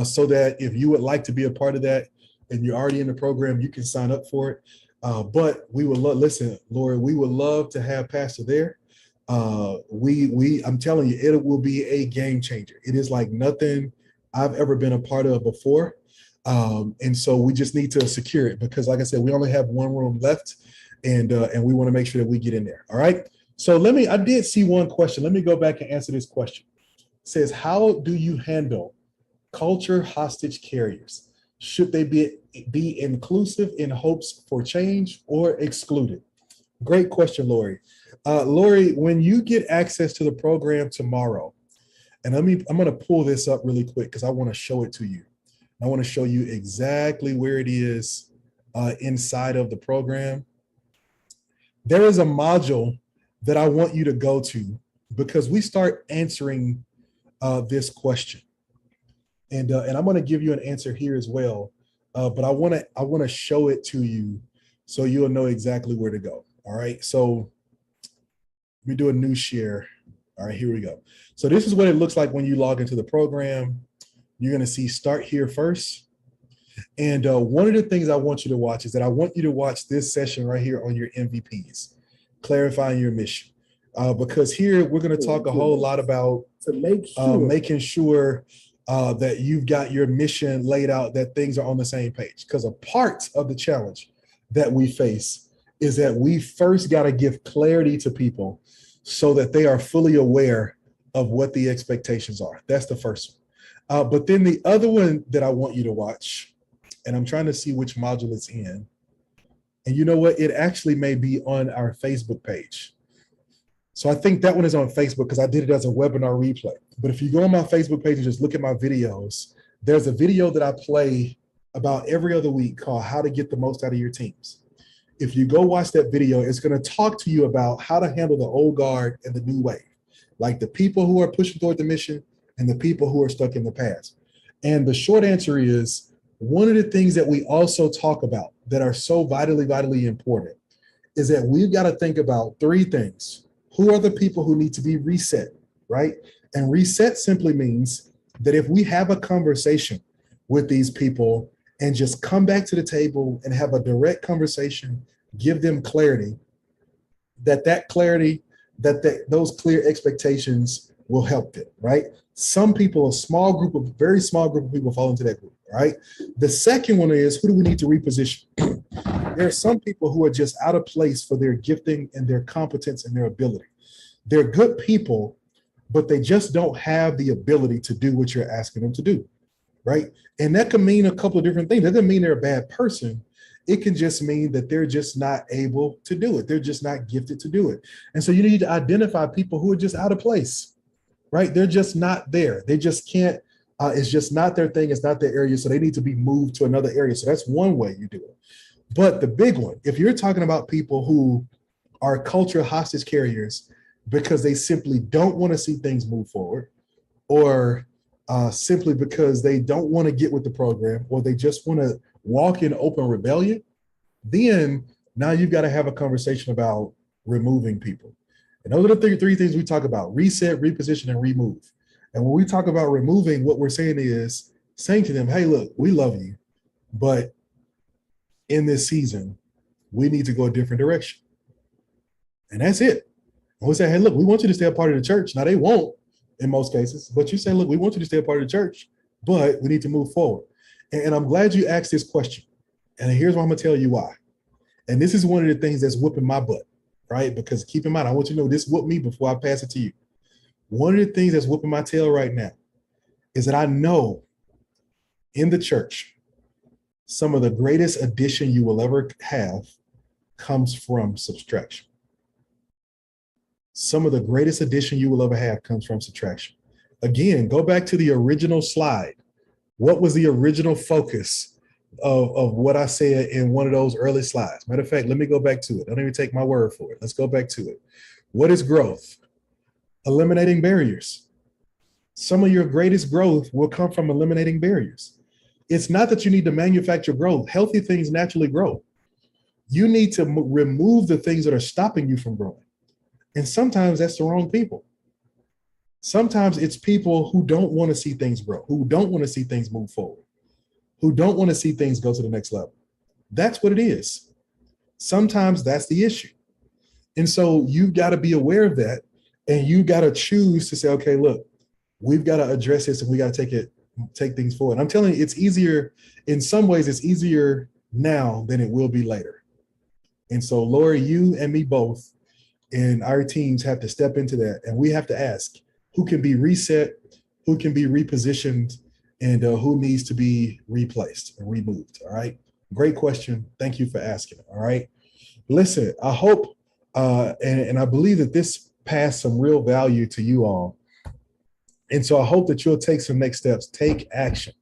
so that if you would like to be a part of that and you're already in the program, you can sign up for it. But we would listen, Lori, we would love to have Pastor there. I'm telling you, it will be a game changer. It is like nothing I've ever been a part of before. And so we just need to secure it, because like I said, we only have one room left, and we want to make sure that we get in there. All right. So I did see one question. Let me go back and answer this question. It says, how do you handle culture hostage carriers? Should they be inclusive in hopes for change or excluded? Great question, Lori. Lori, when you get access to the program tomorrow, and I'm going to pull this up really quick because I want to show it to you. I want to show you exactly where it is inside of the program. There is a module that I want you to go to, because we start answering this question. And I'm going to give you an answer here as well. But I want to show it to you so you'll know exactly where to go. All right. So let me do a new share. All right, here we go. So this is what it looks like when you log into the program. You're going to see start here first. And one of the things I want you to watch is that I want you to watch this session right here on your MVPs, clarifying your mission. Because here we're going to talk a whole lot about making sure that you've got your mission laid out, that things are on the same page. Because a part of the challenge that we face is that we first got to give clarity to people so that they are fully aware of what the expectations are. That's the first one. But then the other one that I want you to watch, and I'm trying to see which module it's in. And you know what? It actually may be on our Facebook page. So I think that one is on Facebook because I did it as a webinar replay. But if you go on my Facebook page and just look at my videos, there's a video that I play about every other week called How to Get the Most Out of Your Teams. If you go watch that video, it's going to talk to you about how to handle the old guard and the new wave, like the people who are pushing toward the mission and the people who are stuck in the past. And the short answer is, one of the things that we also talk about that are so vitally important is that we've got to think about three things. Who are the people who need to be reset, right? And reset simply means that if we have a conversation with these people and just come back to the table and have a direct conversation, give them clarity, that clarity, those clear expectations will help them, right? Some people, very small group of people fall into that group, right? The second one is, who do we need to reposition? There are some people who are just out of place for their gifting and their competence and their ability. They're good people, but they just don't have the ability to do what you're asking them to do, right? And that can mean a couple of different things. That doesn't mean they're a bad person. It can just mean that they're just not able to do it. They're just not gifted to do it. And so you need to identify people who are just out of place, right? They're just not there. They just can't, it's just not their thing. It's not their area. So they need to be moved to another area. So that's one way you do it. But the big one, if you're talking about people who are culture hostage carriers because they simply don't want to see things move forward, or simply because they don't want to get with the program, or they just want to walk in open rebellion, then now you've got to have a conversation about removing people. And those are the three things we talk about: reset, reposition, and remove. And when we talk about removing, what we're saying is saying to them, hey, look, we love you, but in this season, we need to go a different direction. And that's it. And we say, hey, look, we want you to stay a part of the church. Now they won't, in most cases. But you say, look, we want you to stay a part of the church, but we need to move forward. And I'm glad you asked this question. And here's why I'm going to tell you why. And this is one of the things that's whooping my butt, right? Because keep in mind, I want you to know this whooped me before I pass it to you. One of the things that's whooping my tail right now is that I know in the church, some of the greatest addition you will ever have comes from subtraction. Some of the greatest addition you will ever have comes from subtraction. Again, go back to the original slide. What was the original focus of what I said in one of those early slides? Matter of fact, let me go back to it. Don't even take my word for it. Let's go back to it. What is growth? Eliminating barriers. Some of your greatest growth will come from eliminating barriers. It's not that you need to manufacture growth. Healthy things naturally grow. You need to remove the things that are stopping you from growing. And sometimes that's the wrong people. Sometimes it's people who don't want to see things grow, who don't want to see things move forward, who don't want to see things go to the next level. That's what it is. Sometimes that's the issue. And so you've got to be aware of that, and you got to choose to say, okay, look, we've got to address this and we got to take things forward. I'm telling you, it's easier. In some ways, it's easier now than it will be later. And so, Lori, you and me both and our teams have to step into that. And we have to ask who can be reset, who can be repositioned, and who needs to be replaced and removed. All right. Great question. Thank you for asking. All right. Listen, I hope and I believe that this passed some real value to you all. And so I hope that you'll take some next steps, take action.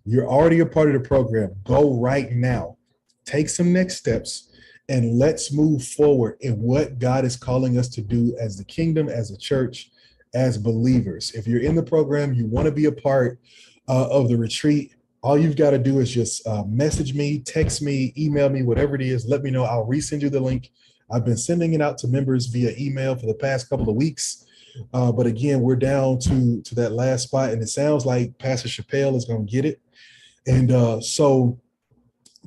You're already a part of the program. Go right now. Take some next steps and let's move forward in what God is calling us to do as the kingdom, as a church, as believers. If you're in the program, you want to be a part of the retreat, all you've got to do is just message me, text me, email me, whatever it is. Let me know. I'll resend you the link. I've been sending it out to members via email for the past couple of weeks. But again, we're down to that last spot, and it sounds like Pastor Chappelle is going to get it. And so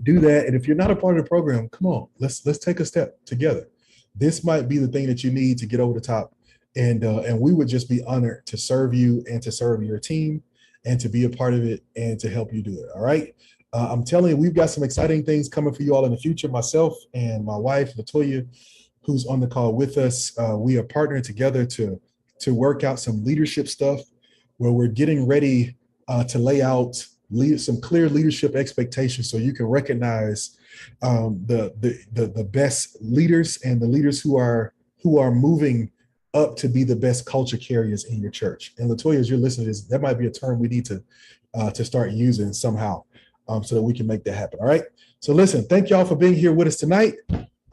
do that. And if you're not a part of the program, come on, let's take a step together. This might be the thing that you need to get over the top. And we would just be honored to serve you and to serve your team and to be a part of it and to help you do it. All right. I'm telling you, we've got some exciting things coming for you all in the future. Myself and my wife, Latoya, who's on the call with us, we are partnering together to work out some leadership stuff where we're getting ready to lay out some clear leadership expectations so you can recognize the best leaders and the leaders who are moving up to be the best culture carriers in your church. And Latoya, as you're listening to this, that might be a term we need to start using somehow so that we can make that happen. All right. So listen, thank y'all for being here with us tonight.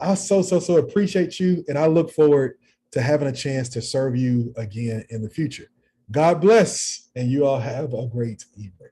I so appreciate you. And I look forward to having a chance to serve you again in the future. God bless. And you all have a great evening.